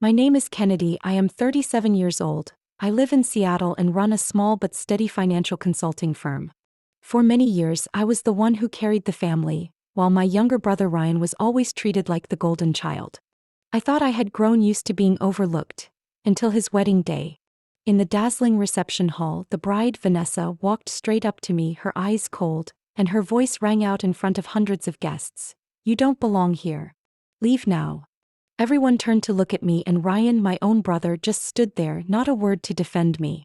My name is Kennedy. I am 37 years old. I live in Seattle and run a small but steady financial consulting firm. For many years, I was the one who carried the family, while my younger brother Ryan was always treated like the golden child. I thought I had grown used to being overlooked, until his wedding day. In the dazzling reception hall, the bride, Vanessa, walked straight up to me, her eyes cold, and her voice rang out in front of hundreds of guests. "You don't belong here. Leave now." Everyone turned to look at me, and Ryan, my own brother, just stood there, not a word to defend me.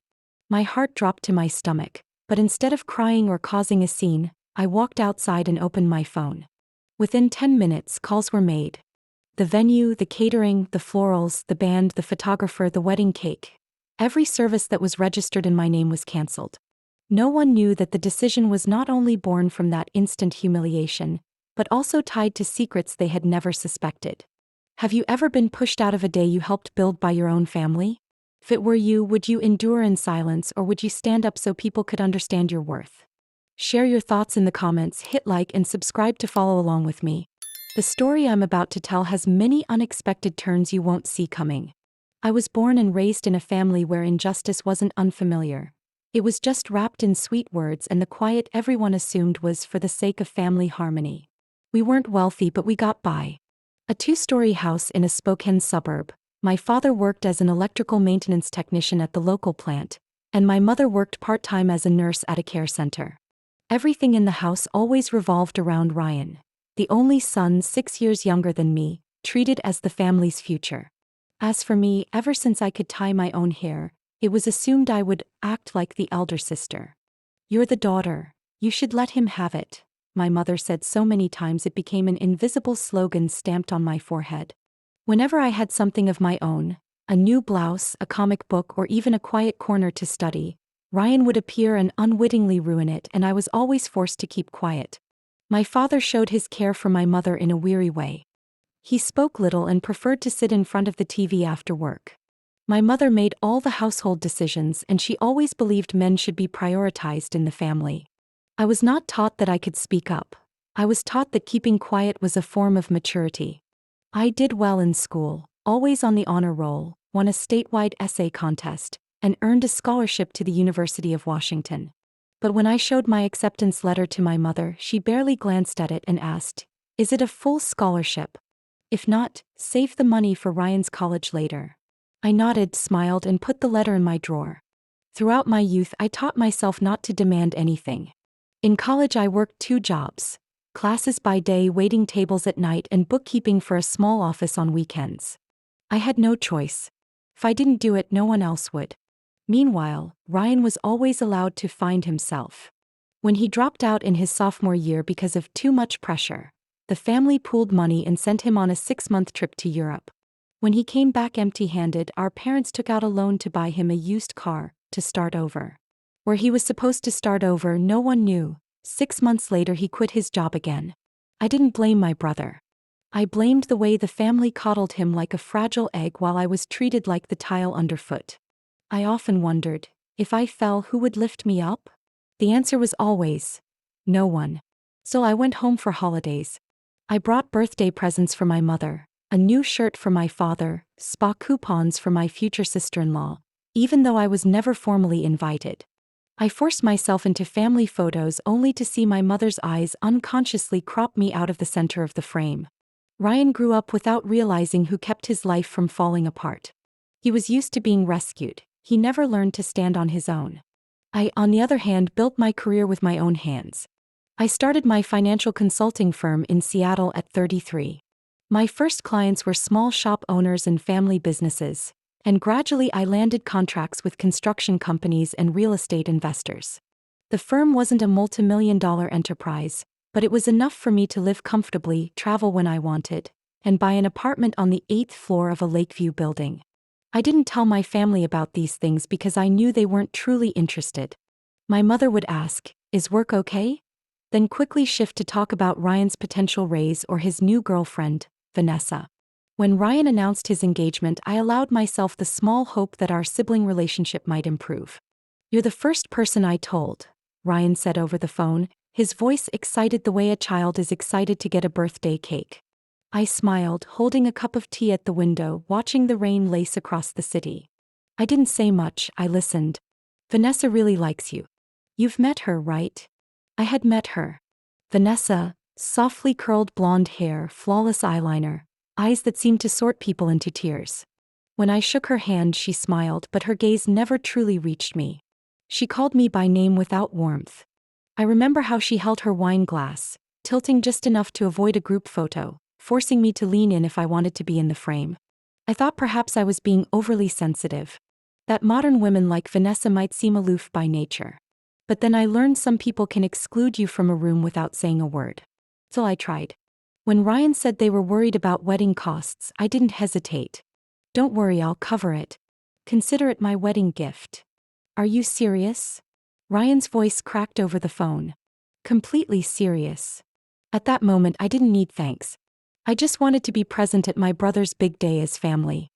My heart dropped to my stomach, but instead of crying or causing a scene, I walked outside and opened my phone. Within 10 minutes, calls were made. The venue, the catering, the florals, the band, the photographer, the wedding cake. Every service that was registered in my name was cancelled. No one knew that the decision was not only born from that instant humiliation, but also tied to secrets they had never suspected. Have you ever been pushed out of a day you helped build by your own family? If it were you, would you endure in silence, or would you stand up so people could understand your worth? Share your thoughts in the comments, hit like and subscribe to follow along with me. The story I'm about to tell has many unexpected turns you won't see coming. I was born and raised in a family where injustice wasn't unfamiliar. It was just wrapped in sweet words and the quiet everyone assumed was for the sake of family harmony. We weren't wealthy, but we got by. A 2-story house in a Spokane suburb. My father worked as an electrical maintenance technician at the local plant, and my mother worked part-time as a nurse at a care center. Everything in the house always revolved around Ryan, the only son 6 years younger than me, treated as the family's future. As for me, ever since I could tie my own hair, it was assumed I would act like the elder sister. "You're the daughter. You should let him have it," my mother said so many times it became an invisible slogan stamped on my forehead. Whenever I had something of my own, a new blouse, a comic book, or even a quiet corner to study, Ryan would appear and unwittingly ruin it, and I was always forced to keep quiet. My father showed his care for my mother in a weary way. He spoke little and preferred to sit in front of the TV after work. My mother made all the household decisions, and she always believed men should be prioritized in the family. I was not taught that I could speak up. I was taught that keeping quiet was a form of maturity. I did well in school, always on the honor roll, won a statewide essay contest, and earned a scholarship to the University of Washington. But when I showed my acceptance letter to my mother, she barely glanced at it and asked, "Is it a full scholarship? If not, save the money for Ryan's college later." I nodded, smiled, and put the letter in my drawer. Throughout my youth, I taught myself not to demand anything. In college, I worked 2 jobs: classes by day, waiting tables at night, and bookkeeping for a small office on weekends. I had no choice. If I didn't do it, no one else would. Meanwhile, Ryan was always allowed to find himself. When he dropped out in his sophomore year because of too much pressure, the family pooled money and sent him on a 6-month trip to Europe. When he came back empty-handed, our parents took out a loan to buy him a used car, to start over. Where he was supposed to start over, no one knew. 6 months later, he quit his job again. I didn't blame my brother. I blamed the way the family coddled him like a fragile egg while I was treated like the tile underfoot. I often wondered, if I fell, who would lift me up? The answer was always, no one. So I went home for holidays. I brought birthday presents for my mother, a new shirt for my father, spa coupons for my future sister-in-law, even though I was never formally invited. I forced myself into family photos only to see my mother's eyes unconsciously crop me out of the center of the frame. Ryan grew up without realizing who kept his life from falling apart. He was used to being rescued. He never learned to stand on his own. I, on the other hand, built my career with my own hands. I started my financial consulting firm in Seattle at 33. My first clients were small shop owners and family businesses, and gradually I landed contracts with construction companies and real estate investors. The firm wasn't a multi-million-dollar enterprise, but it was enough for me to live comfortably, travel when I wanted, and buy an apartment on the 8th floor of a Lakeview building. I didn't tell my family about these things because I knew they weren't truly interested. My mother would ask, "Is work okay?" Then quickly shift to talk about Ryan's potential raise or his new girlfriend, Vanessa. When Ryan announced his engagement, I allowed myself the small hope that our sibling relationship might improve. "You're the first person I told," Ryan said over the phone, his voice excited the way a child is excited to get a birthday cake. I smiled, holding a cup of tea at the window, watching the rain lace across the city. I didn't say much, I listened. Vanessa really likes you. You've met her, right? I had met her. Vanessa, softly curled blonde hair, flawless eyeliner, eyes that seemed to sort people into tiers. When I shook her hand, she smiled, but her gaze never truly reached me. She called me by name without warmth. I remember how she held her wine glass, tilting just enough to avoid a group photo, forcing me to lean in if I wanted to be in the frame. I thought perhaps I was being overly sensitive. That modern women like Vanessa might seem aloof by nature. But then I learned some people can exclude you from a room without saying a word. So I tried. When Ryan said they were worried about wedding costs, I didn't hesitate. Don't worry, I'll cover it. Consider it my wedding gift. Are you serious? Ryan's voice cracked over the phone. Completely serious. At that moment, I didn't need thanks. I just wanted to be present at my brother's big day as family.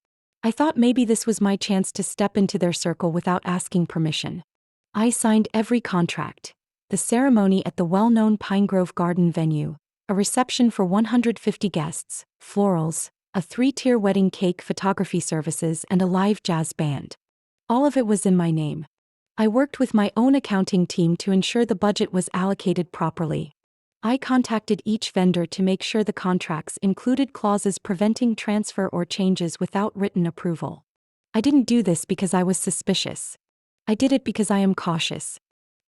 I thought maybe this was my chance to step into their circle without asking permission. I signed every contract. The ceremony at the well-known Pine Grove Garden venue, a reception for 150 guests, florals, a 3-tier wedding cake, photography services, and a live jazz band. All of it was in my name. I worked with my own accounting team to ensure the budget was allocated properly. I contacted each vendor to make sure the contracts included clauses preventing transfer or changes without written approval. I didn't do this because I was suspicious. I did it because I am cautious.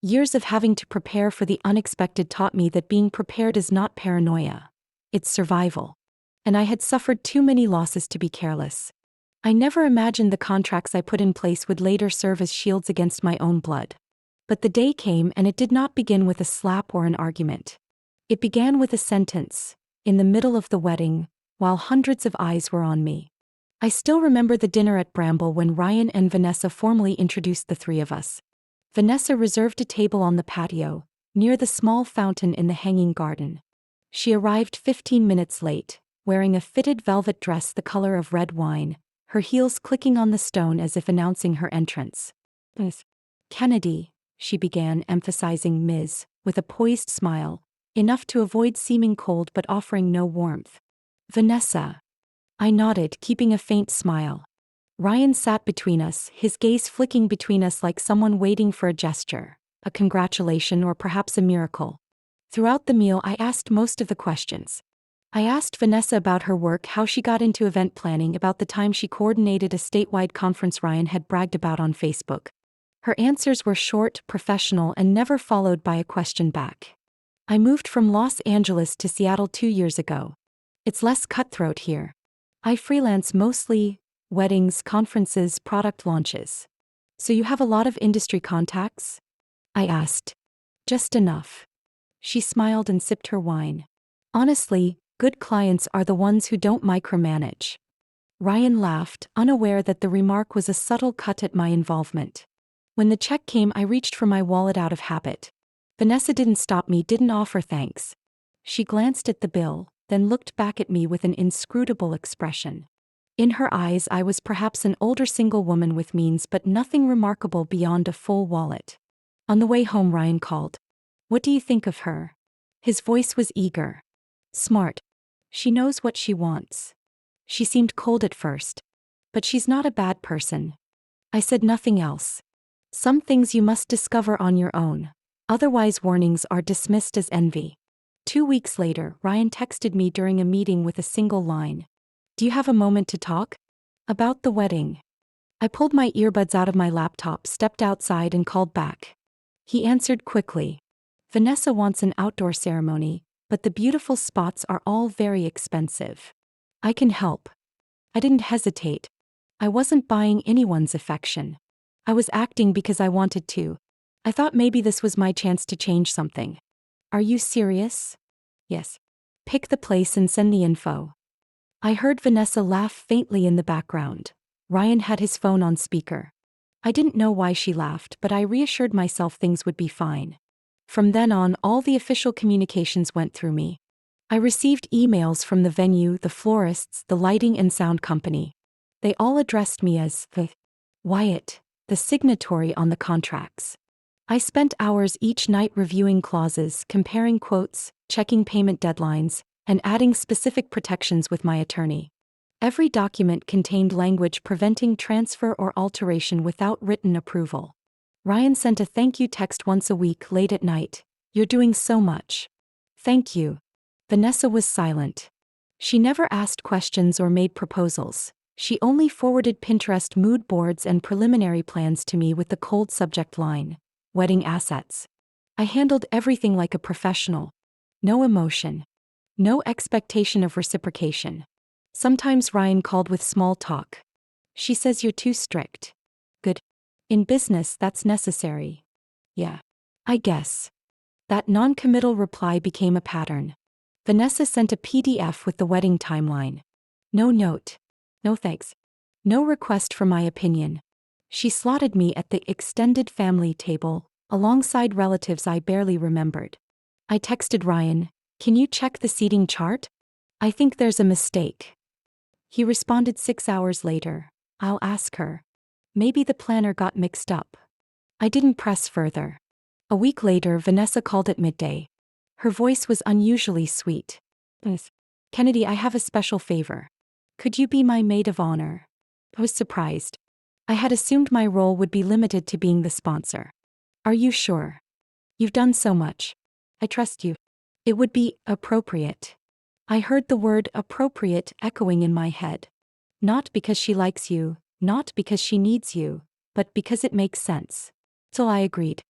Years of having to prepare for the unexpected taught me that being prepared is not paranoia. It's survival. And I had suffered too many losses to be careless. I never imagined the contracts I put in place would later serve as shields against my own blood. But the day came, and it did not begin with a slap or an argument. It began with a sentence, in the middle of the wedding, while hundreds of eyes were on me. I still remember the dinner at Bramble when Ryan and Vanessa formally introduced the three of us. Vanessa reserved a table on the patio, near the small fountain in the hanging garden. She arrived 15 minutes late, wearing a fitted velvet dress the color of red wine, her heels clicking on the stone as if announcing her entrance. "Miss Kennedy," she began, emphasizing Ms., with a poised smile, enough to avoid seeming cold but offering no warmth. "Vanessa." I nodded, keeping a faint smile. Ryan sat between us, his gaze flicking between us like someone waiting for a gesture, a congratulation, or perhaps a miracle. Throughout the meal, I asked most of the questions. I asked Vanessa about her work, how she got into event planning, about the time she coordinated a statewide conference Ryan had bragged about on Facebook. Her answers were short, professional, and never followed by a question back. I moved from Los Angeles to Seattle 2 years ago. It's less cutthroat here. I freelance mostly weddings, conferences, product launches. So you have a lot of industry contacts? I asked. Just enough. She smiled and sipped her wine. Honestly, good clients are the ones who don't micromanage. Ryan laughed, unaware that the remark was a subtle cut at my involvement. When the check came, I reached for my wallet out of habit. Vanessa didn't stop me, didn't offer thanks. She glanced at the bill, then looked back at me with an inscrutable expression. In her eyes, I was perhaps an older single woman with means, but nothing remarkable beyond a full wallet. On the way home, Ryan called. "What do you think of her?" His voice was eager. "Smart. She knows what she wants." She seemed cold at first. "But she's not a bad person." I said nothing else. Some things you must discover on your own. Otherwise, warnings are dismissed as envy. 2 weeks later, Ryan texted me during a meeting with a single line. "Do you have a moment to talk?" "About the wedding." I pulled my earbuds out of my laptop, stepped outside, and called back. He answered quickly. "Vanessa wants an outdoor ceremony, but the beautiful spots are all very expensive. I can help." I didn't hesitate. I wasn't buying anyone's affection. I was acting because I wanted to. I thought maybe this was my chance to change something. "Are you serious?" "Yes." "Pick the place and send the info." I heard Vanessa laugh faintly in the background. Ryan had his phone on speaker. I didn't know why she laughed, but I reassured myself things would be fine. From then on, all the official communications went through me. I received emails from the venue, the florists, the lighting and sound company. They all addressed me as the Wyatt, the signatory on the contracts. I spent hours each night reviewing clauses, comparing quotes, checking payment deadlines, and adding specific protections with my attorney. Every document contained language preventing transfer or alteration without written approval. Ryan sent a thank you text once a week late at night. "You're doing so much." "Thank you." Vanessa was silent. She never asked questions or made proposals. She only forwarded Pinterest mood boards and preliminary plans to me with the cold subject line, "Wedding assets." I handled everything like a professional. No emotion. No expectation of reciprocation. Sometimes Ryan called with small talk. "She says you're too strict." "Good. In business, that's necessary." "Yeah. I guess." That non-committal reply became a pattern. Vanessa sent a PDF with the wedding timeline. No note. No thanks. No request for my opinion. She slotted me at the extended family table, alongside relatives I barely remembered. I texted Ryan, "Can you check the seating chart? I think there's a mistake." He responded 6 hours later, "I'll ask her. Maybe the planner got mixed up." I didn't press further. A week later, Vanessa called at midday. Her voice was unusually sweet. "Miss Kennedy, I have a special favor. Could you be my maid of honor?" I was surprised. I had assumed my role would be limited to being the sponsor. "Are you sure? You've done so much. I trust you." "It would be appropriate." I heard the word appropriate echoing in my head. Not because she likes you, not because she needs you, but because it makes sense. So I agreed.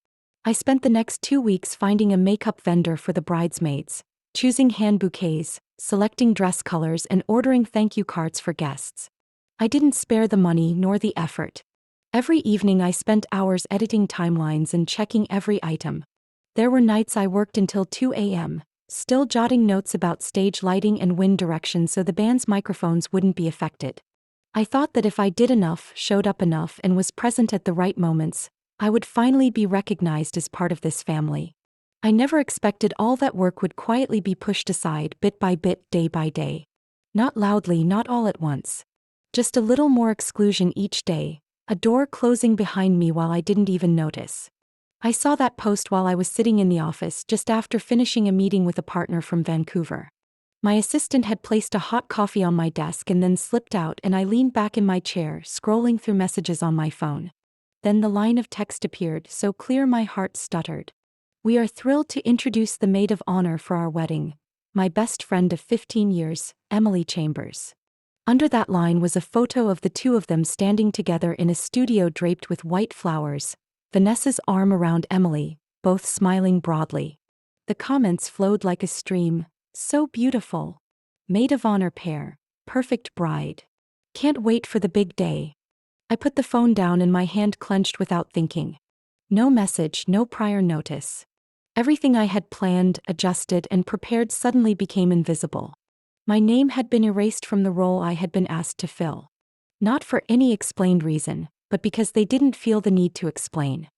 I spent the next 2 weeks finding a makeup vendor for the bridesmaids, choosing hand bouquets, selecting dress colors, and ordering thank you cards for guests. I didn't spare the money nor the effort. Every evening I spent hours editing timelines and checking every item. There were nights I worked until 2 a.m., still jotting notes about stage lighting and wind direction so the band's microphones wouldn't be affected. I thought that if I did enough, showed up enough, and was present at the right moments, I would finally be recognized as part of this family. I never expected all that work would quietly be pushed aside bit by bit, day by day. Not loudly, not all at once. Just a little more exclusion each day, a door closing behind me while I didn't even notice. I saw that post while I was sitting in the office just after finishing a meeting with a partner from Vancouver. My assistant had placed a hot coffee on my desk and then slipped out, and I leaned back in my chair, scrolling through messages on my phone. Then the line of text appeared, so clear my heart stuttered. "We are thrilled to introduce the maid of honor for our wedding, my best friend of 15 years, Emily Chambers." Under that line was a photo of the two of them standing together in a studio draped with white flowers, Vanessa's arm around Emily, both smiling broadly. The comments flowed like a stream. "So beautiful. Maid of honor pair. Perfect bride. Can't wait for the big day." I put the phone down and my hand clenched without thinking. No message, no prior notice. Everything I had planned, adjusted, and prepared suddenly became invisible. My name had been erased from the role I had been asked to fill. Not for any explained reason, but because they didn't feel the need to explain.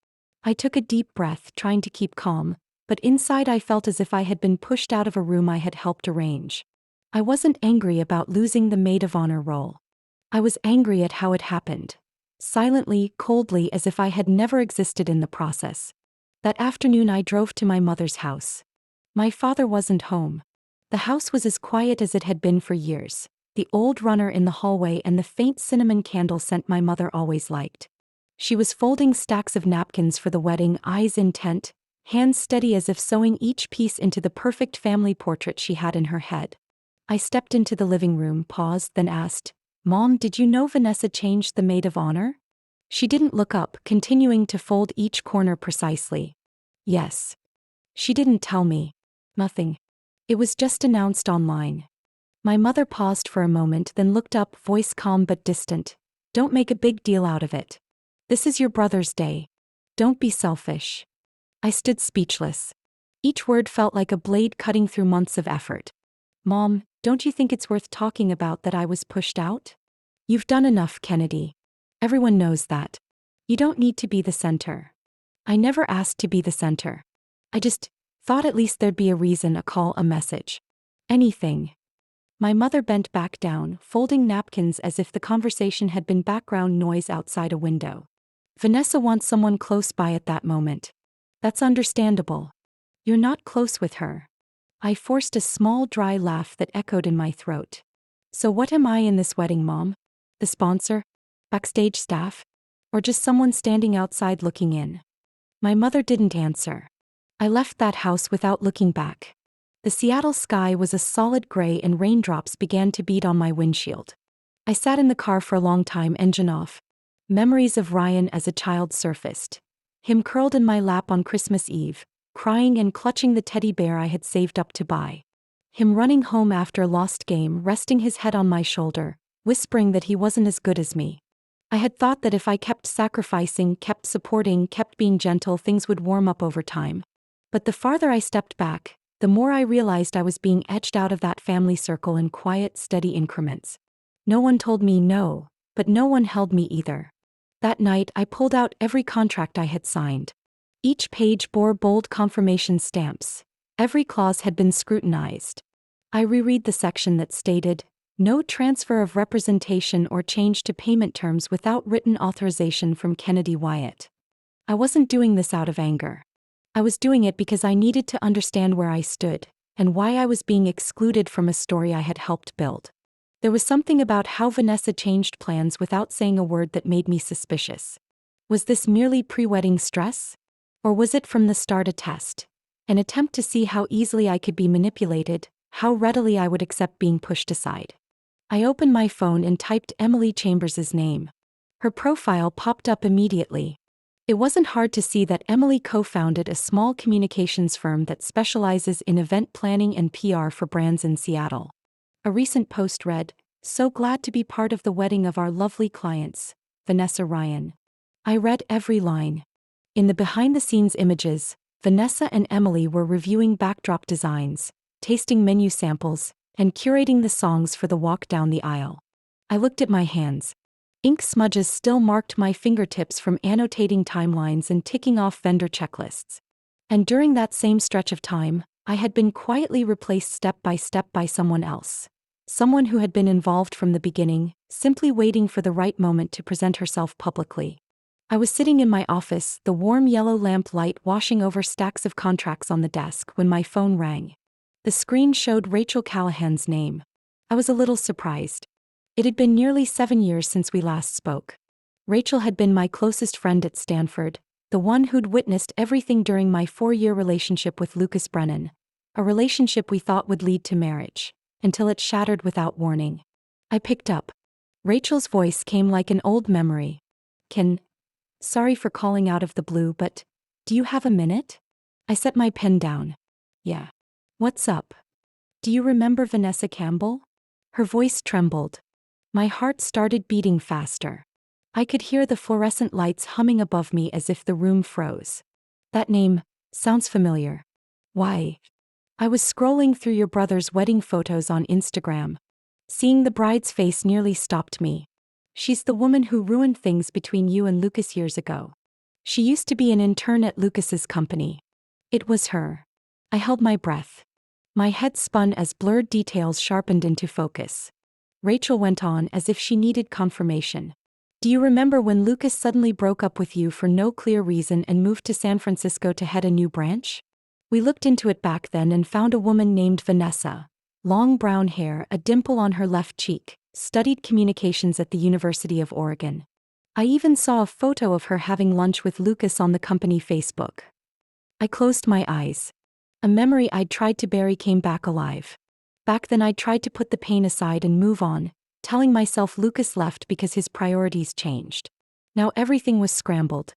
I took a deep breath, trying to keep calm, but inside I felt as if I had been pushed out of a room I had helped arrange. I wasn't angry about losing the maid of honor role. I was angry at how it happened. Silently, coldly, as if I had never existed in the process. That afternoon I drove to my mother's house. My father wasn't home. The house was as quiet as it had been for years. The old runner in the hallway and the faint cinnamon candle scent my mother always liked. She was folding stacks of napkins for the wedding, eyes intent, hands steady as if sewing each piece into the perfect family portrait she had in her head. I stepped into the living room, paused, then asked, "Mom, did you know Vanessa changed the maid of honor?" She didn't look up, continuing to fold each corner precisely. "Yes." "She didn't tell me." "Nothing. It was just announced online." My mother paused for a moment, then looked up, voice calm but distant. "Don't make a big deal out of it. This is your brother's day. Don't be selfish." I stood speechless. Each word felt like a blade cutting through months of effort. "Mom, don't you think it's worth talking about that I was pushed out? You've done enough, Kennedy. Everyone knows that. You don't need to be the center." I never asked to be the center. I just thought at least there'd be a reason, a call, a message. Anything. My mother bent back down, folding napkins as if the conversation had been background noise outside a window. "Vanessa wants someone close by at that moment. That's understandable. You're not close with her." I forced a small dry laugh that echoed in my throat. So what am I in this wedding, Mom? The sponsor? Backstage staff? Or just someone standing outside looking in? My mother didn't answer. I left that house without looking back. The Seattle sky was a solid gray and raindrops began to beat on my windshield. I sat in the car for a long time, engine off. Memories of Ryan as a child surfaced. Him curled in my lap on Christmas Eve, crying and clutching the teddy bear I had saved up to buy. Him running home after a lost game, resting his head on my shoulder, whispering that he wasn't as good as me. I had thought that if I kept sacrificing, kept supporting, kept being gentle, things would warm up over time. But the farther I stepped back, the more I realized I was being edged out of that family circle in quiet, steady increments. No one told me no, but no one held me either. That night I pulled out every contract I had signed. Each page bore bold confirmation stamps. Every clause had been scrutinized. I reread the section that stated, "No transfer of representation or change to payment terms without written authorization from Kennedy Wyatt." I wasn't doing this out of anger. I was doing it because I needed to understand where I stood, and why I was being excluded from a story I had helped build. There was something about how Vanessa changed plans without saying a word that made me suspicious. Was this merely pre-wedding stress? Or was it from the start a test? An attempt to see how easily I could be manipulated, how readily I would accept being pushed aside. I opened my phone and typed Emily Chambers' name. Her profile popped up immediately. It wasn't hard to see that Emily co-founded a small communications firm that specializes in event planning and PR for brands in Seattle. A recent post read, "So glad to be part of the wedding of our lovely clients, Vanessa Ryan." I read every line. In the behind-the-scenes images, Vanessa and Emily were reviewing backdrop designs, tasting menu samples, and curating the songs for the walk down the aisle. I looked at my hands. Ink smudges still marked my fingertips from annotating timelines and ticking off vendor checklists. And during that same stretch of time, I had been quietly replaced step by someone else. Someone who had been involved from the beginning, simply waiting for the right moment to present herself publicly. I was sitting in my office, the warm yellow lamp light washing over stacks of contracts on the desk, when my phone rang. The screen showed Rachel Callahan's name. I was a little surprised. It had been nearly 7 years since we last spoke. Rachel had been my closest friend at Stanford, the one who'd witnessed everything during my 4-year relationship with Lucas Brennan, a relationship we thought would lead to marriage, until it shattered without warning. I picked up. Rachel's voice came like an old memory. Sorry for calling out of the blue, but do you have a minute? I set my pen down. Yeah. What's up? Do you remember Vanessa Campbell? Her voice trembled. My heart started beating faster. I could hear the fluorescent lights humming above me as if the room froze. That name sounds familiar. Why? I was scrolling through your brother's wedding photos on Instagram. Seeing the bride's face nearly stopped me. She's the woman who ruined things between you and Lucas years ago. She used to be an intern at Lucas's company. It was her. I held my breath. My head spun as blurred details sharpened into focus. Rachel went on as if she needed confirmation. Do you remember when Lucas suddenly broke up with you for no clear reason and moved to San Francisco to head a new branch? We looked into it back then and found a woman named Vanessa. Long brown hair, a dimple on her left cheek, studied communications at the University of Oregon. I even saw a photo of her having lunch with Lucas on the company Facebook. I closed my eyes. A memory I'd tried to bury came back alive. Back then I'd tried to put the pain aside and move on, telling myself Lucas left because his priorities changed. Now everything was scrambled.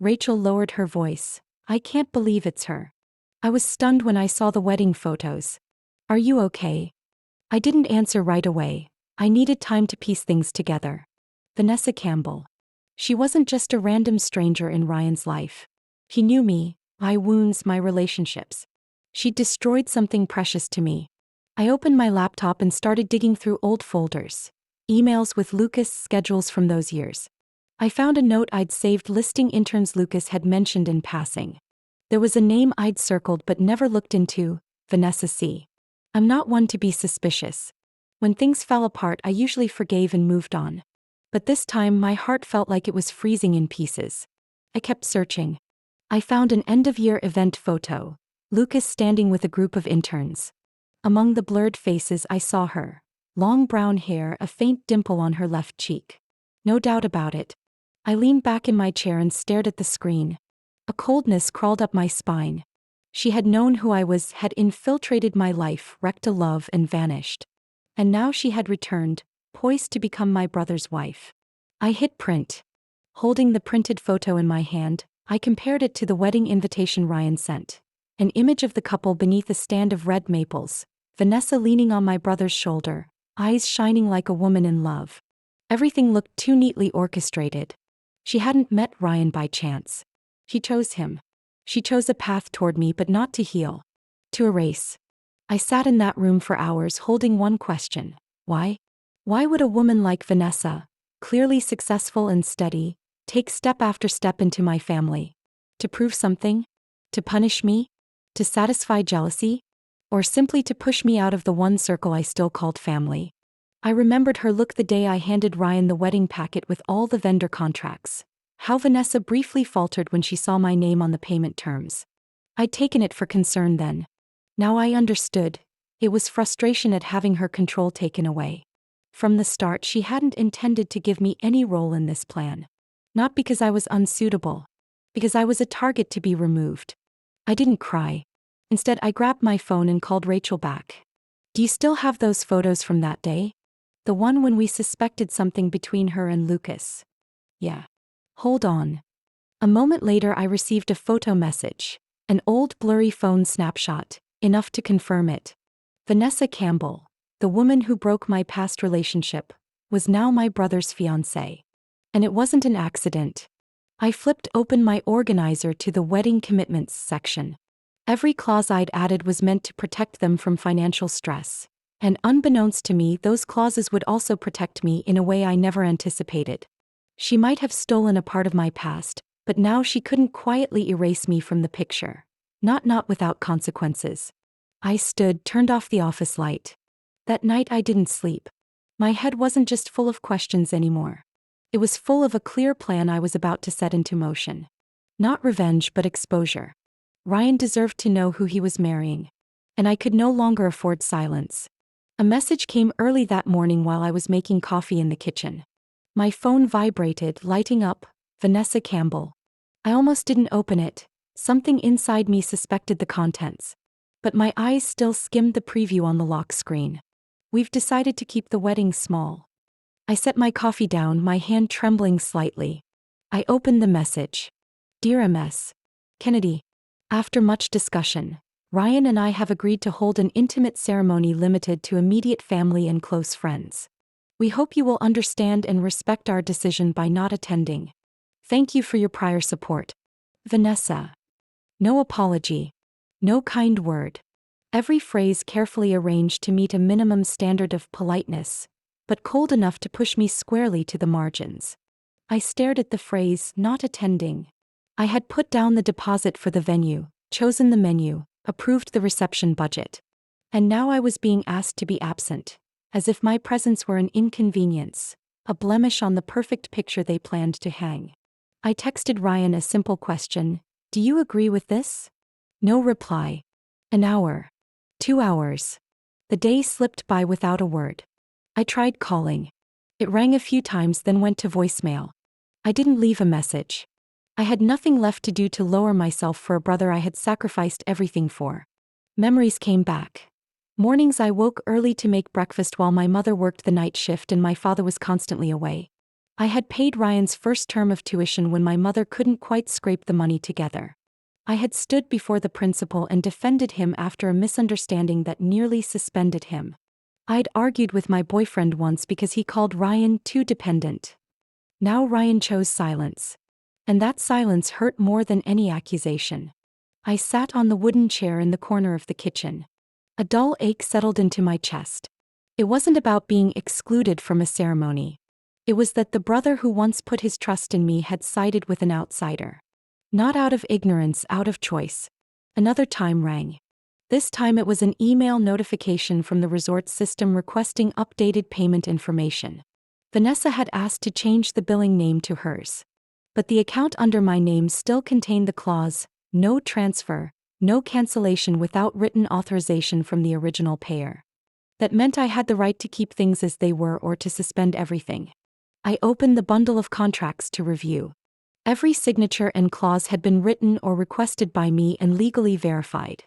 Rachel lowered her voice. I can't believe it's her. I was stunned when I saw the wedding photos. Are you okay? I didn't answer right away. I needed time to piece things together. Vanessa Campbell. She wasn't just a random stranger in Ryan's life. He knew me, my wounds, my relationships. She'd destroyed something precious to me. I opened my laptop and started digging through old folders. Emails with Lucas, schedules from those years. I found a note I'd saved listing interns Lucas had mentioned in passing. There was a name I'd circled but never looked into, Vanessa C. I'm not one to be suspicious. When things fell apart, I usually forgave and moved on. But this time my heart felt like it was freezing in pieces. I kept searching. I found an end-of-year event photo. Lucas standing with a group of interns. Among the blurred faces I saw her. Long brown hair, a faint dimple on her left cheek. No doubt about it. I leaned back in my chair and stared at the screen. A coldness crawled up my spine. She had known who I was, had infiltrated my life, wrecked a love, and vanished. And now she had returned, poised to become my brother's wife. I hit print. Holding the printed photo in my hand, I compared it to the wedding invitation Ryan sent. An image of the couple beneath a stand of red maples, Vanessa leaning on my brother's shoulder, eyes shining like a woman in love. Everything looked too neatly orchestrated. She hadn't met Ryan by chance. She chose him. She chose a path toward me, but not to heal. To erase. I sat in that room for hours holding one question. Why? Why would a woman like Vanessa, clearly successful and steady, take step after step into my family? To prove something? To punish me? To satisfy jealousy? Or simply to push me out of the one circle I still called family? I remembered her look the day I handed Ryan the wedding packet with all the vendor contracts. How Vanessa briefly faltered when she saw my name on the payment terms. I'd taken it for concern then. Now I understood. It was frustration at having her control taken away. From the start, she hadn't intended to give me any role in this plan. Not because I was unsuitable. Because I was a target to be removed. I didn't cry. Instead, I grabbed my phone and called Rachel back. Do you still have those photos from that day? The one when we suspected something between her and Lucas? Yeah. Hold on. A moment later, I received a photo message. An old blurry phone snapshot, enough to confirm it. Vanessa Campbell, the woman who broke my past relationship, was now my brother's fiancée. And it wasn't an accident. I flipped open my organizer to the wedding commitments section. Every clause I'd added was meant to protect them from financial stress. And unbeknownst to me, those clauses would also protect me in a way I never anticipated. She might have stolen a part of my past, but now she couldn't quietly erase me from the picture. Not without consequences. I stood, turned off the office light. That night I didn't sleep. My head wasn't just full of questions anymore. It was full of a clear plan I was about to set into motion. Not revenge, but exposure. Ryan deserved to know who he was marrying. And I could no longer afford silence. A message came early that morning while I was making coffee in the kitchen. My phone vibrated, lighting up, Vanessa Campbell. I almost didn't open it. Something inside me suspected the contents. But my eyes still skimmed the preview on the lock screen. We've decided to keep the wedding small. I set my coffee down, my hand trembling slightly. I opened the message. Dear MS. Kennedy. After much discussion, Ryan and I have agreed to hold an intimate ceremony limited to immediate family and close friends. We hope you will understand and respect our decision by not attending. Thank you for your prior support. Vanessa. No apology. No kind word. Every phrase carefully arranged to meet a minimum standard of politeness, but cold enough to push me squarely to the margins. I stared at the phrase, not attending. I had put down the deposit for the venue, chosen the menu, approved the reception budget. And now I was being asked to be absent, as if my presence were an inconvenience, a blemish on the perfect picture they planned to hang. I texted Ryan a simple question, do you agree with this? No reply. An hour. 2 hours. The day slipped by without a word. I tried calling. It rang a few times, then went to voicemail. I didn't leave a message. I had nothing left to do to lower myself for a brother I had sacrificed everything for. Memories came back. Mornings I woke early to make breakfast while my mother worked the night shift and my father was constantly away. I had paid Ryan's first term of tuition when my mother couldn't quite scrape the money together. I had stood before the principal and defended him after a misunderstanding that nearly suspended him. I'd argued with my boyfriend once because he called Ryan too dependent. Now Ryan chose silence. And that silence hurt more than any accusation. I sat on the wooden chair in the corner of the kitchen. A dull ache settled into my chest. It wasn't about being excluded from a ceremony. It was that the brother who once put his trust in me had sided with an outsider. Not out of ignorance, out of choice. Another time rang. This time it was an email notification from the resort system requesting updated payment information. Vanessa had asked to change the billing name to hers. But the account under my name still contained the clause, no transfer, no cancellation without written authorization from the original payer. That meant I had the right to keep things as they were or to suspend everything. I opened the bundle of contracts to review. Every signature and clause had been written or requested by me and legally verified.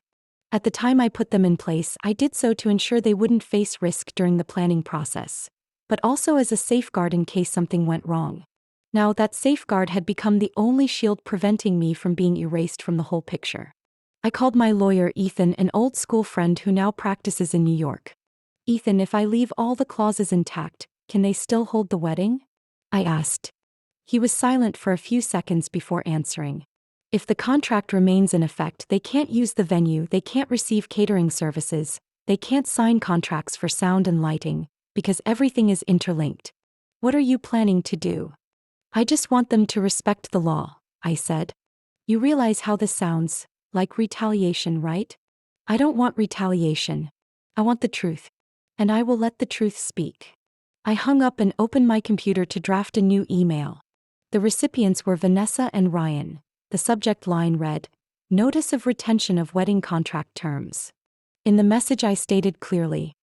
At the time I put them in place, I did so to ensure they wouldn't face risk during the planning process, but also as a safeguard in case something went wrong. Now, that safeguard had become the only shield preventing me from being erased from the whole picture. I called my lawyer, Ethan, an old school friend who now practices in New York. Ethan, if I leave all the clauses intact, can they still hold the wedding? I asked. He was silent for a few seconds before answering. If the contract remains in effect, they can't use the venue, they can't receive catering services, they can't sign contracts for sound and lighting, because everything is interlinked. What are you planning to do? I just want them to respect the law, I said. You realize how this sounds, like retaliation, right? I don't want retaliation. I want the truth. And I will let the truth speak. I hung up and opened my computer to draft a new email. The recipients were Vanessa and Ryan. The subject line read, "Notice of retention of wedding contract terms." In the message I stated clearly,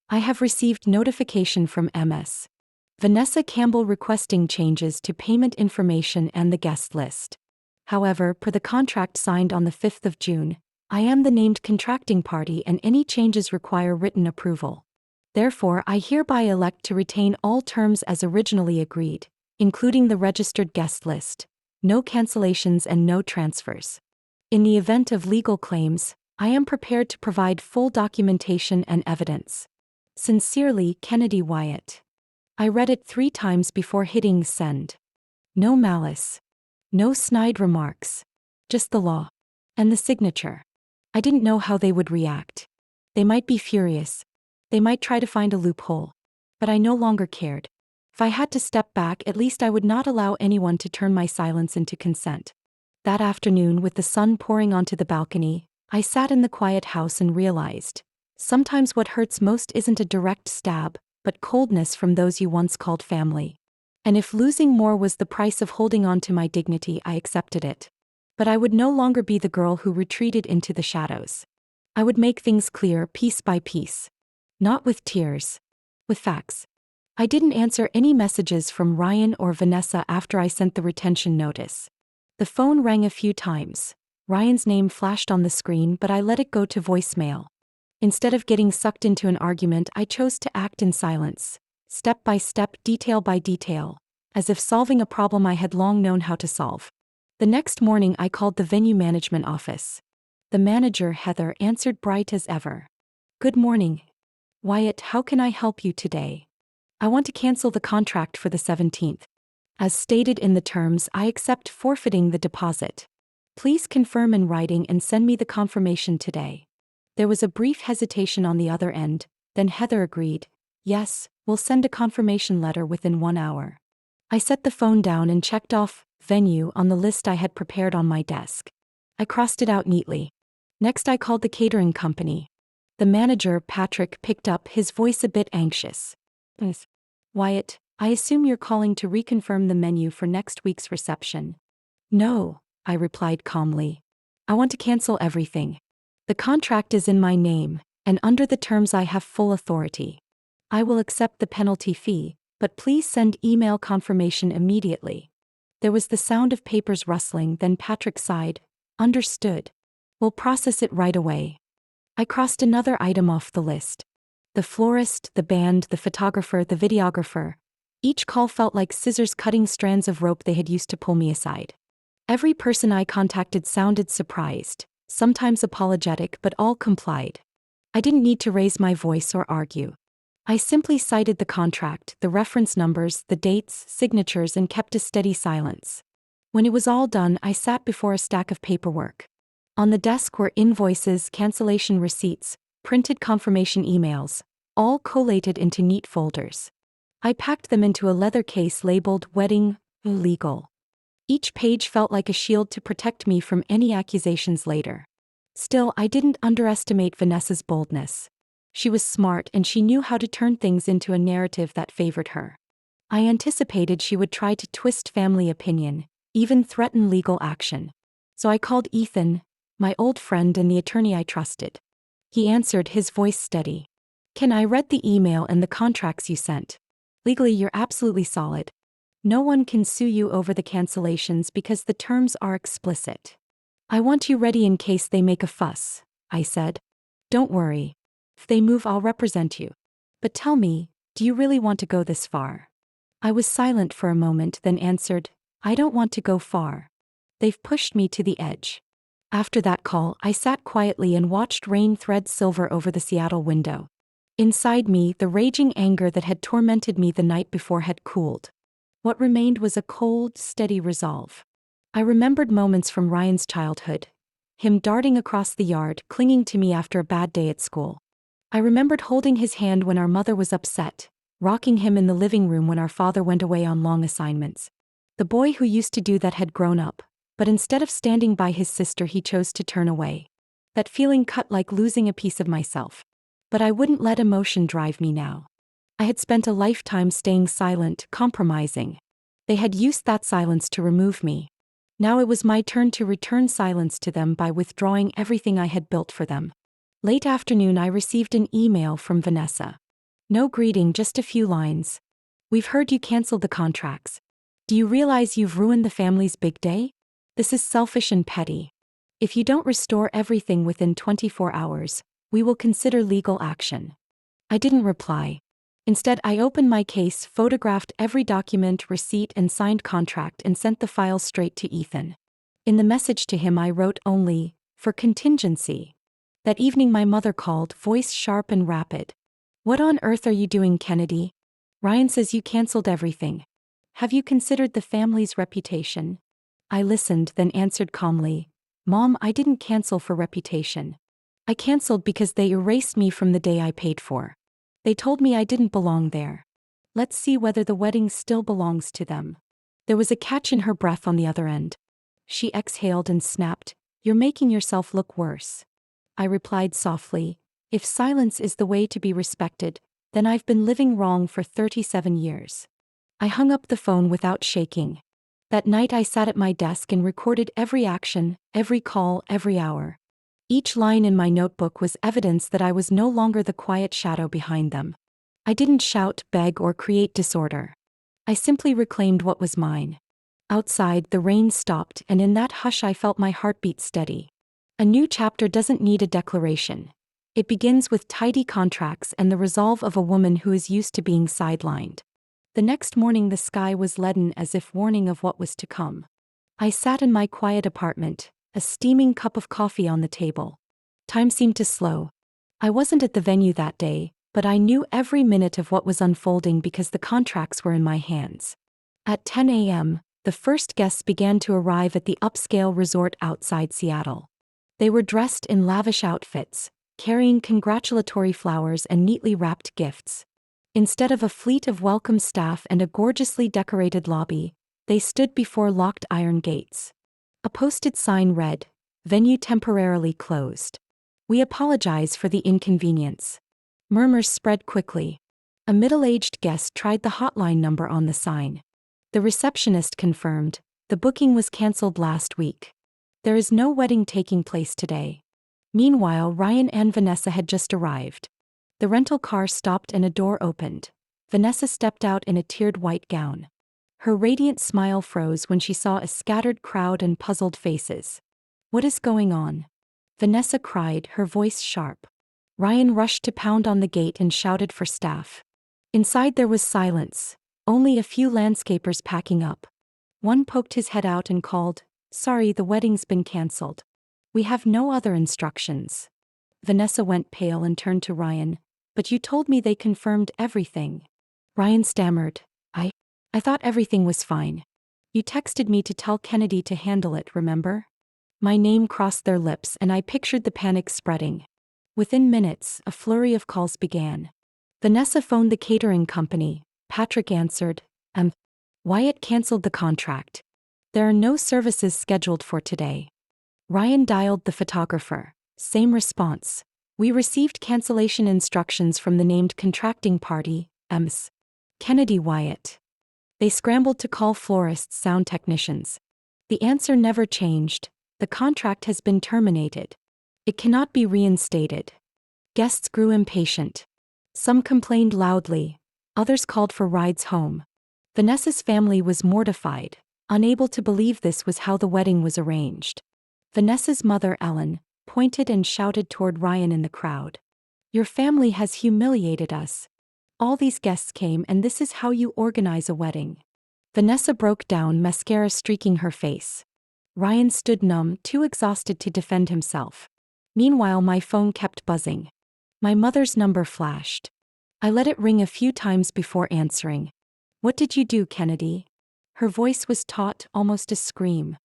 I have received notification from MS. Vanessa Campbell requesting changes to payment information and the guest list. However, per the contract signed on the 5th of June, I am the named contracting party and any changes require written approval. Therefore, I hereby elect to retain all terms as originally agreed, including the registered guest list, no cancellations and no transfers. In the event of legal claims, I am prepared to provide full documentation and evidence. Sincerely, Kennedy Wyatt. I read it 3 times before hitting send. No malice. No snide remarks. Just the law. And the signature. I didn't know how they would react. They might be furious. They might try to find a loophole. But I no longer cared. If I had to step back, at least I would not allow anyone to turn my silence into consent. That afternoon, with the sun pouring onto the balcony, I sat in the quiet house and realized, sometimes what hurts most isn't a direct stab, but coldness from those you once called family. And if losing more was the price of holding on to my dignity, I accepted it. But I would no longer be the girl who retreated into the shadows. I would make things clear piece by piece. Not with tears. With facts. I didn't answer any messages from Ryan or Vanessa after I sent the retention notice. The phone rang a few times. Ryan's name flashed on the screen, but I let it go to voicemail. Instead of getting sucked into an argument, I chose to act in silence, step by step, detail by detail, as if solving a problem I had long known how to solve. The next morning, I called the venue management office. The manager, Heather, answered bright as ever. "Good morning. Wyatt, how can I help you today? I want to cancel the contract for the 17th. As stated in the terms, I accept forfeiting the deposit. Please confirm in writing and send me the confirmation today." There was a brief hesitation on the other end, then Heather agreed, "Yes, we'll send a confirmation letter within 1 hour." I set the phone down and checked off venue on the list I had prepared on my desk. I crossed it out neatly. Next, I called the catering company. The manager, Patrick, picked up, his voice a bit anxious. "Wyatt, I assume you're calling to reconfirm the menu for next week's reception." "No," I replied calmly. "I want to cancel everything. The contract is in my name, and under the terms I have full authority. I will accept the penalty fee, but please send email confirmation immediately." There was the sound of papers rustling, then Patrick sighed. "Understood. We'll process it right away." I crossed another item off the list. The florist, the band, the photographer, the videographer. Each call felt like scissors cutting strands of rope they had used to pull me aside. Every person I contacted sounded surprised, sometimes apologetic, but all complied. I didn't need to raise my voice or argue. I simply cited the contract, the reference numbers, the dates, signatures, and kept a steady silence. When it was all done, I sat before a stack of paperwork. On the desk were invoices, cancellation receipts, printed confirmation emails, all collated into neat folders. I packed them into a leather case labeled "Wedding Legal." Each page felt like a shield to protect me from any accusations later. Still, I didn't underestimate Vanessa's boldness. She was smart and she knew how to turn things into a narrative that favored her. I anticipated she would try to twist family opinion, even threaten legal action. So I called Ethan, My old friend and the attorney I trusted. He answered, his voice steady. Ken, I read the email and the contracts you sent. Legally, you're absolutely solid. No one can sue you over the cancellations because the terms are explicit. I want you ready in case they make a fuss, I said. Don't worry. If they move, I'll represent you. But tell me, do you really want to go this far? I was silent for a moment, then answered, I don't want to go far. They've pushed me to the edge. After that call, I sat quietly and watched rain thread silver over the Seattle window. Inside me, the raging anger that had tormented me the night before had cooled. What remained was a cold, steady resolve. I remembered moments from Ryan's childhood. Him darting across the yard, clinging to me after a bad day at school. I remembered holding his hand when our mother was upset, rocking him in the living room when our father went away on long assignments. The boy who used to do that had grown up, but instead of standing by his sister, he chose to turn away. That feeling cut like losing a piece of myself. But I wouldn't let emotion drive me now. I had spent a lifetime staying silent, compromising. They had used that silence to remove me. Now it was my turn to return silence to them by withdrawing everything I had built for them. Late afternoon, I received an email from Vanessa. No greeting, just a few lines. We've heard you canceled the contracts. Do you realize you've ruined the family's big day? This is selfish and petty. If you don't restore everything within 24 hours, we will consider legal action. I didn't reply. Instead, I opened my case, photographed every document, receipt, and signed contract, and sent the file straight to Ethan. In the message to him, I wrote only, for contingency. That evening, my mother called, voice sharp and rapid. What on earth are you doing, Kennedy? Ryan says you canceled everything. Have you considered the family's reputation? I listened, then answered calmly, Mom, I didn't cancel for reputation. I canceled because they erased me from the day I paid for. They told me I didn't belong there. Let's see whether the wedding still belongs to them. There was a catch in her breath on the other end. She exhaled and snapped, You're making yourself look worse. I replied softly, If silence is the way to be respected, then I've been living wrong for 37 years. I hung up the phone without shaking. That night I sat at my desk and recorded every action, every call, every hour. Each line in my notebook was evidence that I was no longer the quiet shadow behind them. I didn't shout, beg, or create disorder. I simply reclaimed what was mine. Outside, the rain stopped, and in that hush I felt my heartbeat steady. A new chapter doesn't need a declaration. It begins with tidy contracts and the resolve of a woman who is used to being sidelined. The next morning the sky was leaden as if warning of what was to come. I sat in my quiet apartment, a steaming cup of coffee on the table. Time seemed to slow. I wasn't at the venue that day, but I knew every minute of what was unfolding because the contracts were in my hands. At 10 a.m., the first guests began to arrive at the upscale resort outside Seattle. They were dressed in lavish outfits, carrying congratulatory flowers and neatly wrapped gifts. Instead of a fleet of welcome staff and a gorgeously decorated lobby, they stood before locked iron gates. A posted sign read, Venue temporarily closed. We apologize for the inconvenience. Murmurs spread quickly. A middle-aged guest tried the hotline number on the sign. The receptionist confirmed, the booking was canceled last week. There is no wedding taking place today. Meanwhile, Ryan and Vanessa had just arrived. The rental car stopped and a door opened. Vanessa stepped out in a tiered white gown. Her radiant smile froze when she saw a scattered crowd and puzzled faces. What is going on? Vanessa cried, her voice sharp. Ryan rushed to pound on the gate and shouted for staff. Inside there was silence, only a few landscapers packing up. One poked his head out and called, Sorry, the wedding's been canceled. We have no other instructions. Vanessa went pale and turned to Ryan, But you told me they confirmed everything. Ryan stammered, I thought everything was fine. You texted me to tell Kennedy to handle it, remember? My name crossed their lips and I pictured the panic spreading. Within minutes, a flurry of calls began. Vanessa phoned the catering company. Patrick answered, Wyatt canceled the contract. There are no services scheduled for today. Ryan dialed the photographer. Same response. We received cancellation instructions from the named contracting party, Kennedy Wyatt. They scrambled to call florists, sound technicians. The answer never changed, The contract has been terminated. It cannot be reinstated. Guests grew impatient. Some complained loudly. Others called for rides home. Vanessa's family was mortified, unable to believe this was how the wedding was arranged. Vanessa's mother, Ellen, pointed and shouted toward Ryan in the crowd. "Your family has humiliated us. All these guests came and this is how you organize a wedding." Vanessa broke down, mascara streaking her face. Ryan stood numb, too exhausted to defend himself. Meanwhile, my phone kept buzzing. My mother's number flashed. I let it ring a few times before answering. "What did you do, Kennedy?" Her voice was taut, almost a scream.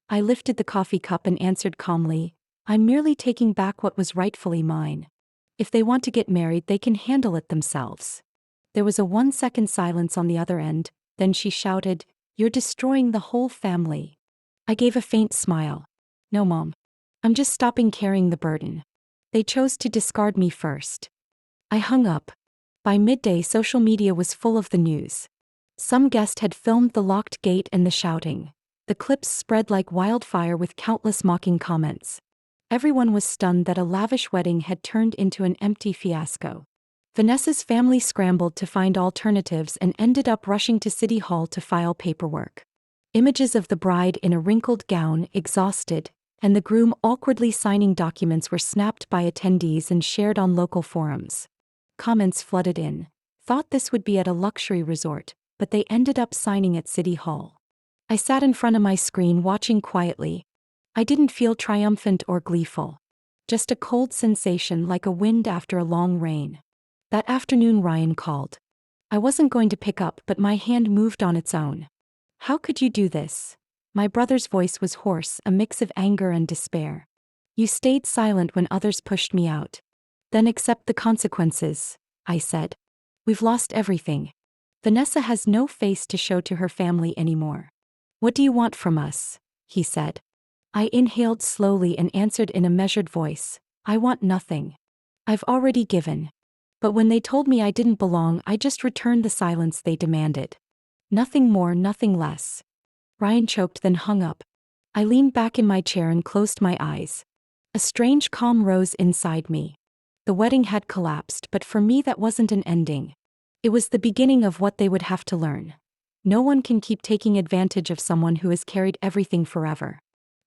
I lifted the coffee cup and answered calmly, "I'm merely taking back what was rightfully mine. If they want to get married, they can handle it themselves." There was a 1-second silence on the other end, then she shouted, "You're destroying the whole family." I gave a faint smile. "No, Mom. I'm just stopping carrying the burden. They chose to discard me first." I hung up. By midday, social media was full of the news. Some guest had filmed the locked gate and the shouting. The clips spread like wildfire with countless mocking comments. Everyone was stunned that a lavish wedding had turned into an empty fiasco. Vanessa's family scrambled to find alternatives and ended up rushing to City Hall to file paperwork. Images of the bride in a wrinkled gown, exhausted, and the groom awkwardly signing documents were snapped by attendees and shared on local forums. Comments flooded in. Thought this would be at a luxury resort, but they ended up signing at City Hall. I sat in front of my screen watching quietly. I didn't feel triumphant or gleeful. Just a cold sensation like a wind after a long rain. That afternoon Ryan called. I wasn't going to pick up, but my hand moved on its own. "How could you do this?" My brother's voice was hoarse, a mix of anger and despair. "You stayed silent when others pushed me out. Then accept the consequences," I said. "We've lost everything. Vanessa has no face to show to her family anymore." "What do you want from us?" he said. I inhaled slowly and answered in a measured voice, "I want nothing. I've already given." But when they told me I didn't belong, I just returned the silence they demanded. Nothing more, nothing less. Ryan choked, then hung up. I leaned back in my chair and closed my eyes. A strange calm rose inside me. The wedding had collapsed, but for me that wasn't an ending. It was the beginning of what they would have to learn. No one can keep taking advantage of someone who has carried everything forever.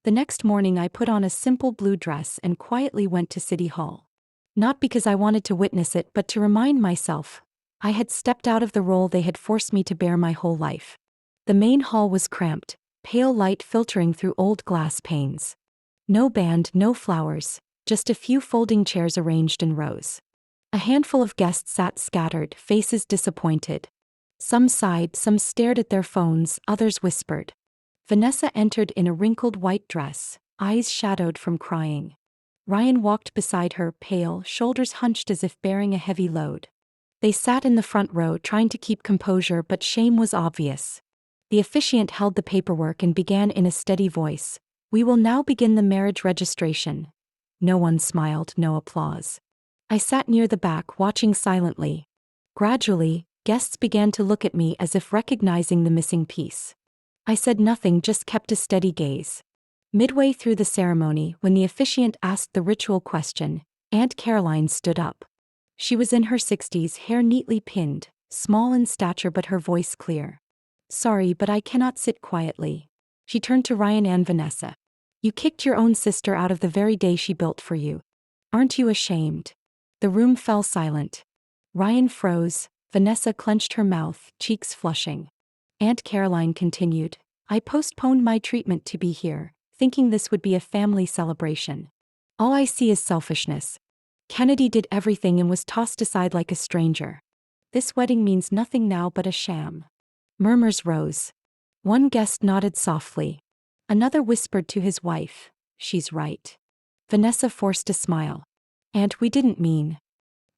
The next morning I put on a simple blue dress and quietly went to City Hall. Not because I wanted to witness it, but to remind myself. I had stepped out of the role they had forced me to bear my whole life. The main hall was cramped, pale light filtering through old glass panes. No band, no flowers, just a few folding chairs arranged in rows. A handful of guests sat scattered, faces disappointed. Some sighed, some stared at their phones, others whispered. Vanessa entered in a wrinkled white dress, eyes shadowed from crying. Ryan walked beside her, pale, shoulders hunched as if bearing a heavy load. They sat in the front row trying to keep composure, but shame was obvious. The officiant held the paperwork and began in a steady voice, "We will now begin the marriage registration." No one smiled, no applause. I sat near the back, watching silently. Gradually, guests began to look at me as if recognizing the missing piece. I said nothing, just kept a steady gaze. Midway through the ceremony, when the officiant asked the ritual question, Aunt Caroline stood up. She was in her 60s, hair neatly pinned, small in stature but her voice clear. "Sorry, but I cannot sit quietly." She turned to Ryan and Vanessa. "You kicked your own sister out of the very day she built for you. Aren't you ashamed?" The room fell silent. Ryan froze, Vanessa clenched her mouth, cheeks flushing. Aunt Caroline continued, "I postponed my treatment to be here, thinking this would be a family celebration. All I see is selfishness. Kennedy did everything and was tossed aside like a stranger. This wedding means nothing now but a sham." Murmurs rose. One guest nodded softly. Another whispered to his wife, "She's right." Vanessa forced a smile. "Aunt, we didn't mean."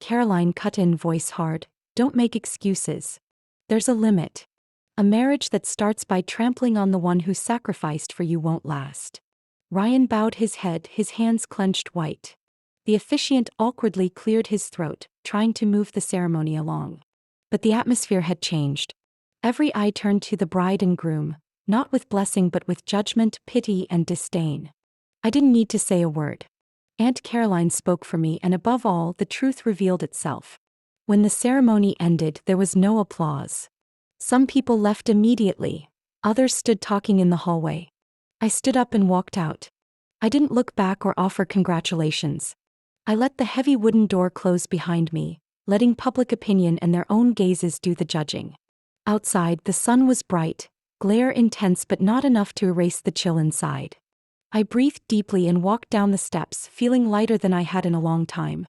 Caroline cut in, voice hard, "Don't make excuses. There's a limit. A marriage that starts by trampling on the one who sacrificed for you won't last." Ryan bowed his head, his hands clenched white. The officiant awkwardly cleared his throat, trying to move the ceremony along. But the atmosphere had changed. Every eye turned to the bride and groom, not with blessing but with judgment, pity, and disdain. I didn't need to say a word. Aunt Caroline spoke for me, and above all, the truth revealed itself. When the ceremony ended, there was no applause. Some people left immediately. Others stood talking in the hallway. I stood up and walked out. I didn't look back or offer congratulations. I let the heavy wooden door close behind me, letting public opinion and their own gazes do the judging. Outside, the sun was bright, glare intense but not enough to erase the chill inside. I breathed deeply and walked down the steps, feeling lighter than I had in a long time.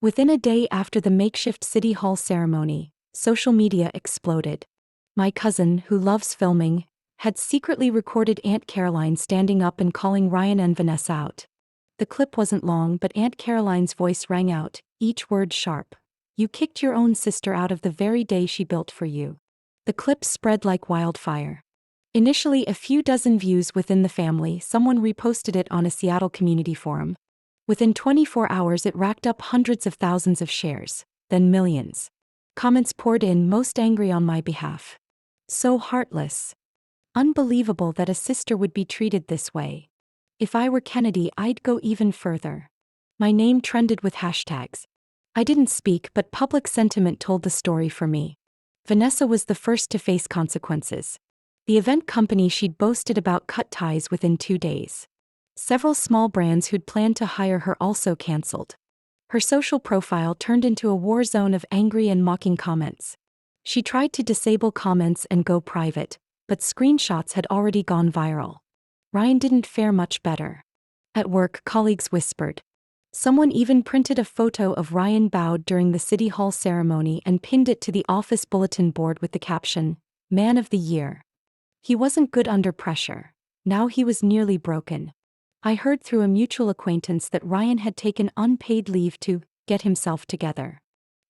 Within a day after the makeshift City Hall ceremony, social media exploded. My cousin, who loves filming, had secretly recorded Aunt Caroline standing up and calling Ryan and Vanessa out. The clip wasn't long, but Aunt Caroline's voice rang out, each word sharp. "You kicked your own sister out of the very day she built for you." The clip spread like wildfire. Initially a few dozen views within the family, someone reposted it on a Seattle community forum. Within 24 hours it racked up hundreds of thousands of shares, then millions. Comments poured in, most angry on my behalf. So heartless. Unbelievable that a sister would be treated this way. If I were Kennedy, I'd go even further. My name trended with hashtags. I didn't speak, but public sentiment told the story for me. Vanessa was the first to face consequences. The event company she'd boasted about cut ties within 2 days. Several small brands who'd planned to hire her also canceled. Her social profile turned into a war zone of angry and mocking comments. She tried to disable comments and go private, but screenshots had already gone viral. Ryan didn't fare much better. At work, colleagues whispered. Someone even printed a photo of Ryan bowed during the City Hall ceremony and pinned it to the office bulletin board with the caption, "Man of the Year." He wasn't good under pressure. Now he was nearly broken. I heard through a mutual acquaintance that Ryan had taken unpaid leave to get himself together.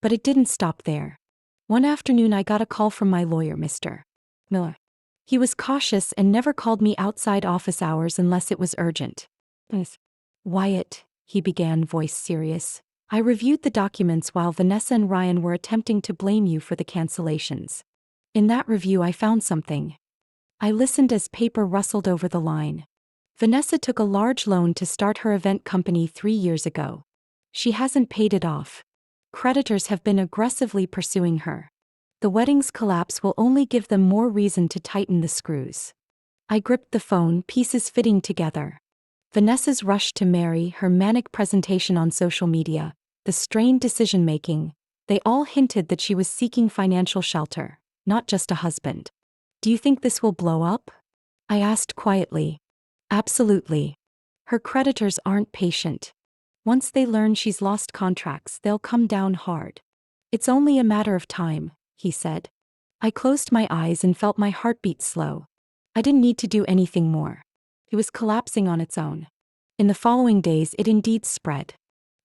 But it didn't stop there. One afternoon I got a call from my lawyer, Mr. Miller. He was cautious and never called me outside office hours unless it was urgent. "Wyatt," he began, voice serious, "I reviewed the documents while Vanessa and Ryan were attempting to blame you for the cancellations. In that review I found something." I listened as paper rustled over the line. Vanessa took a large loan to start her event company 3 years ago. She hasn't paid it off. Creditors have been aggressively pursuing her. The wedding's collapse will only give them more reason to tighten the screws. I gripped the phone, pieces fitting together. Vanessa's rush to marry, her manic presentation on social media, the strained decision-making, they all hinted that she was seeking financial shelter, not just a husband. "Do you think this will blow up?" I asked quietly. "Absolutely. Her creditors aren't patient. Once they learn she's lost contracts, they'll come down hard. It's only a matter of time," he said. I closed my eyes and felt my heartbeat slow. I didn't need to do anything more. It was collapsing on its own. In the following days it indeed spread.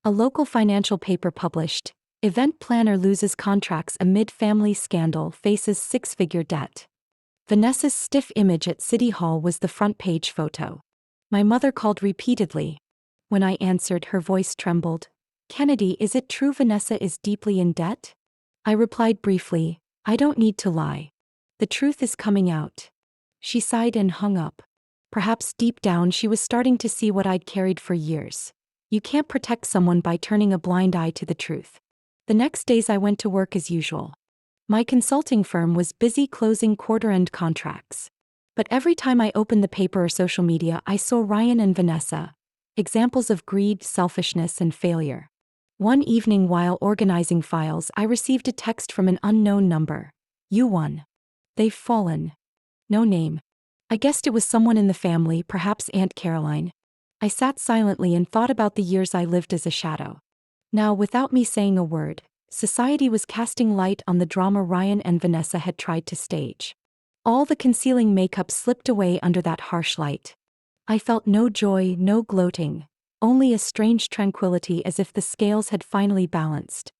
A local financial paper published, "Event planner loses contracts amid family scandal, faces 6-figure debt." Vanessa's stiff image at City Hall was the front page photo. My mother called repeatedly. When I answered, her voice trembled. "Kennedy, is it true Vanessa is deeply in debt?" I replied briefly, "I don't need to lie. The truth is coming out." She sighed and hung up. Perhaps deep down she was starting to see what I'd carried for years. You can't protect someone by turning a blind eye to the truth. The next days I went to work as usual. My consulting firm was busy closing quarter-end contracts. But every time I opened the paper or social media, I saw Ryan and Vanessa, examples of greed, selfishness, and failure. One evening while organizing files, I received a text from an unknown number. "You won. They've fallen." No name. I guessed it was someone in the family, perhaps Aunt Caroline. I sat silently and thought about the years I lived as a shadow. Now, without me saying a word, society was casting light on the drama Ryan and Vanessa had tried to stage. All the concealing makeup slipped away under that harsh light. I felt no joy, no gloating, only a strange tranquility, as if the scales had finally balanced.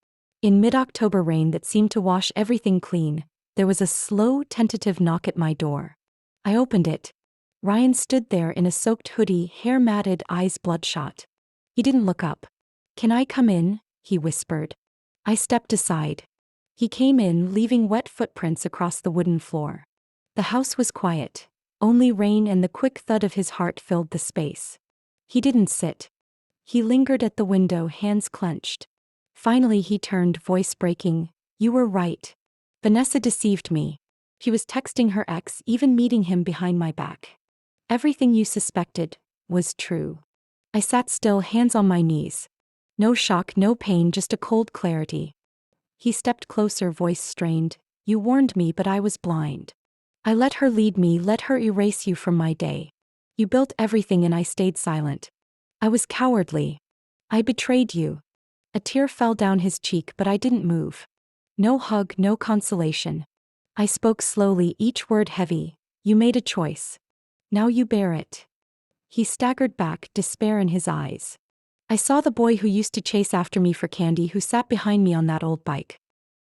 In mid-October rain that seemed to wash everything clean, there was a slow, tentative knock at my door. I opened it. Ryan stood there in a soaked hoodie, hair matted, eyes bloodshot. He didn't look up. "Can I come in?" he whispered. I stepped aside. He came in, leaving wet footprints across the wooden floor. The house was quiet. Only rain and the quick thud of his heart filled the space. He didn't sit. He lingered at the window, hands clenched. Finally he turned, voice breaking. You were right. Vanessa deceived me. She was texting her ex, even meeting him behind my back. Everything you suspected was true. I sat still, hands on my knees. No shock, no pain, just a cold clarity. He stepped closer, voice strained. You warned me, but I was blind. I let her lead me, let her erase you from my day. You built everything and I stayed silent. I was cowardly. I betrayed you. A tear fell down his cheek, but I didn't move. No hug, no consolation. I spoke slowly, each word heavy. You made a choice. Now you bear it. He staggered back, despair in his eyes. I saw the boy who used to chase after me for candy, who sat behind me on that old bike.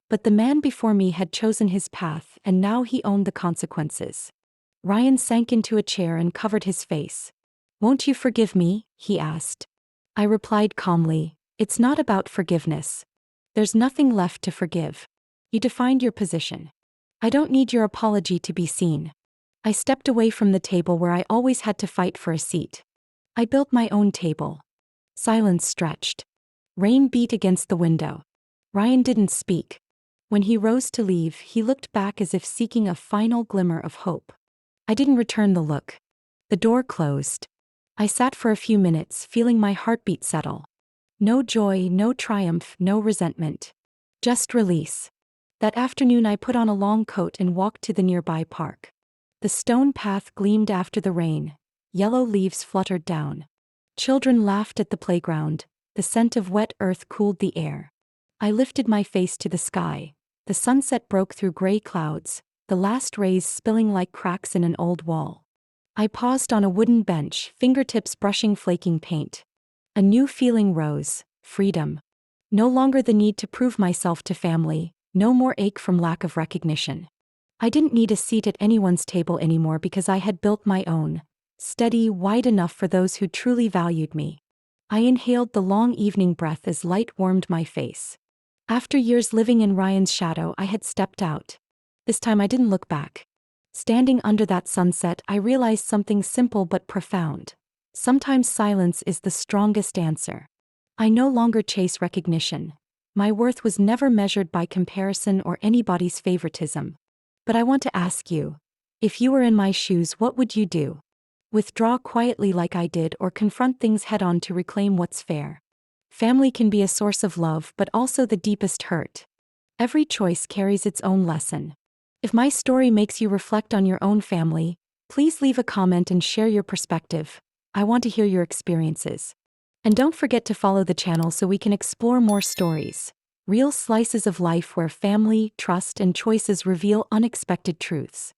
But the man before me had chosen his path, and now he owned the consequences. Ryan sank into a chair and covered his face. Won't you forgive me? He asked. I replied calmly, it's not about forgiveness. There's nothing left to forgive. You defined your position. I don't need your apology to be seen. I stepped away from the table where I always had to fight for a seat. I built my own table. Silence stretched. Rain beat against the window. Ryan didn't speak. When he rose to leave, he looked back as if seeking a final glimmer of hope. I didn't return the look. The door closed. I sat for a few minutes, feeling my heartbeat settle. No joy, no triumph, no resentment. Just release. That afternoon I put on a long coat and walked to the nearby park. The stone path gleamed after the rain. Yellow leaves fluttered down. Children laughed at the playground. The scent of wet earth cooled the air. I lifted my face to the sky. The sunset broke through gray clouds, the last rays spilling like cracks in an old wall. I paused on a wooden bench, fingertips brushing flaking paint. A new feeling rose, freedom. No longer the need to prove myself to family, no more ache from lack of recognition. I didn't need a seat at anyone's table anymore because I had built my own, steady, wide enough for those who truly valued me. I inhaled the long evening breath as light warmed my face. After years living in Ryan's shadow, I had stepped out. This time I didn't look back. Standing under that sunset, I realized something simple but profound. Sometimes silence is the strongest answer. I no longer chase recognition. My worth was never measured by comparison or anybody's favoritism. But I want to ask you, if you were in my shoes, what would you do? Withdraw quietly like I did, or confront things head-on to reclaim what's fair? Family can be a source of love, but also the deepest hurt. Every choice carries its own lesson. If my story makes you reflect on your own family, please leave a comment and share your perspective. I want to hear your experiences. And don't forget to follow the channel so we can explore more stories. Real slices of life where family, trust, and choices reveal unexpected truths.